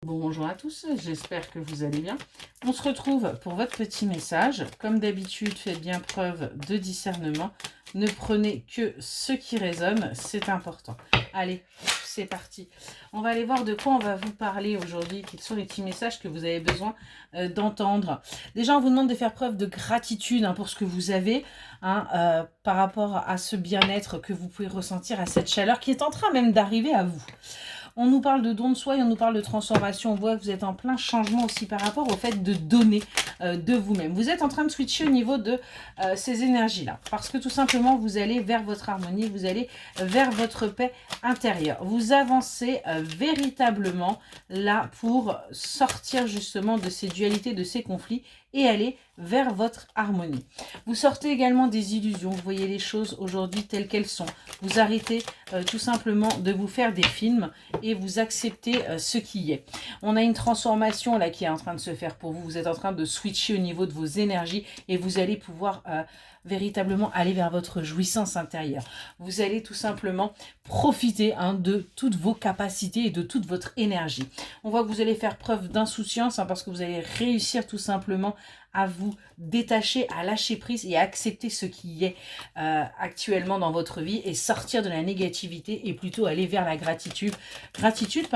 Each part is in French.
Bonjour à tous, j'espère que vous allez bien. On se retrouve pour votre petit message. Comme d'habitude, faites bien preuve de discernement. Ne prenez que ce qui résonne, c'est important. Allez, c'est parti. On va aller voir de quoi on va vous parler aujourd'hui. Quels sont les petits messages que vous avez besoin d'entendre. Déjà, on vous demande de faire preuve de gratitude pour ce que vous avez par rapport à ce bien-être que vous pouvez ressentir, à cette chaleur qui est en train même d'arriver à vous. On nous parle de don de soi et on nous parle de transformation. On voit que vous êtes en plein changement aussi par rapport au fait de donner de vous-même. Vous êtes en train de switcher au niveau de ces énergies-là. Parce que tout simplement, vous allez vers votre harmonie, vous allez vers votre paix intérieure. Vous avancez véritablement là pour sortir justement de ces dualités, de ces conflits et aller vers votre harmonie. Vous sortez également des illusions, vous voyez les choses aujourd'hui telles qu'elles sont. Vous arrêtez tout simplement de vous faire des films et vous acceptez ce qui est. On a une transformation là qui est en train de se faire pour vous. Vous êtes en train de switcher au niveau de vos énergies et vous allez pouvoir véritablement aller vers votre jouissance intérieure. Vous allez tout simplement profiter de toutes vos capacités et de toute votre énergie. On voit que vous allez faire preuve d'insouciance parce que vous allez réussir tout simplement à vous détacher, à lâcher prise et à accepter ce qui est actuellement dans votre vie et sortir de la négativité et plutôt aller vers la gratitude. Gratitude,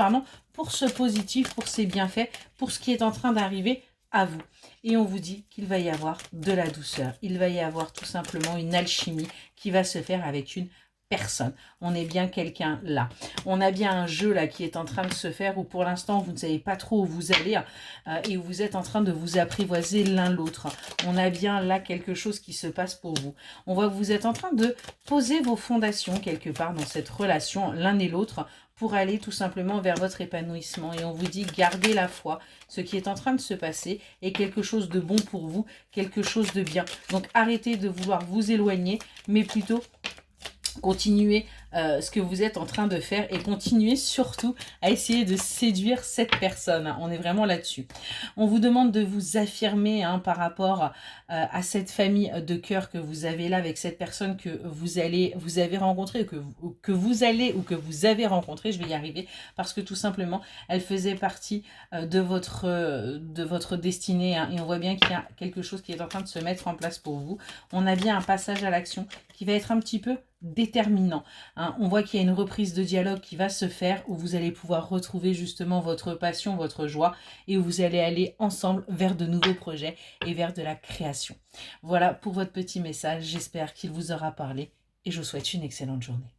pour ce positif, pour ces bienfaits, pour ce qui est en train d'arriver à vous. Et on vous dit qu'il va y avoir de la douceur. Il va y avoir tout simplement une alchimie qui va se faire avec une personne. On est bien quelqu'un là. On a bien un jeu là qui est en train de se faire où pour l'instant vous ne savez pas trop où vous allez et où vous êtes en train de vous apprivoiser l'un l'autre. On a bien là quelque chose qui se passe pour vous. On voit que vous êtes en train de poser vos fondations quelque part dans cette relation l'un et l'autre pour aller tout simplement vers votre épanouissement. Et on vous dit, gardez la foi. Ce qui est en train de se passer est quelque chose de bon pour vous, quelque chose de bien. Donc arrêtez de vouloir vous éloigner, mais plutôt continuez ce que vous êtes en train de faire et continuez surtout à essayer de séduire cette personne. On est vraiment là-dessus. On vous demande de vous affirmer par rapport à cette famille de cœur que vous avez là avec cette personne que vous avez rencontrée, que vous avez rencontrée, je vais y arriver, parce que tout simplement, elle faisait partie de votre destinée et on voit bien qu'il y a quelque chose qui est en train de se mettre en place pour vous. On a bien un passage à l'action qui va être un petit peu déterminant. On voit qu'il y a une reprise de dialogue qui va se faire où vous allez pouvoir retrouver justement votre passion, votre joie et où vous allez aller ensemble vers de nouveaux projets et vers de la création. Voilà pour votre petit message. J'espère qu'il vous aura parlé et je vous souhaite une excellente journée.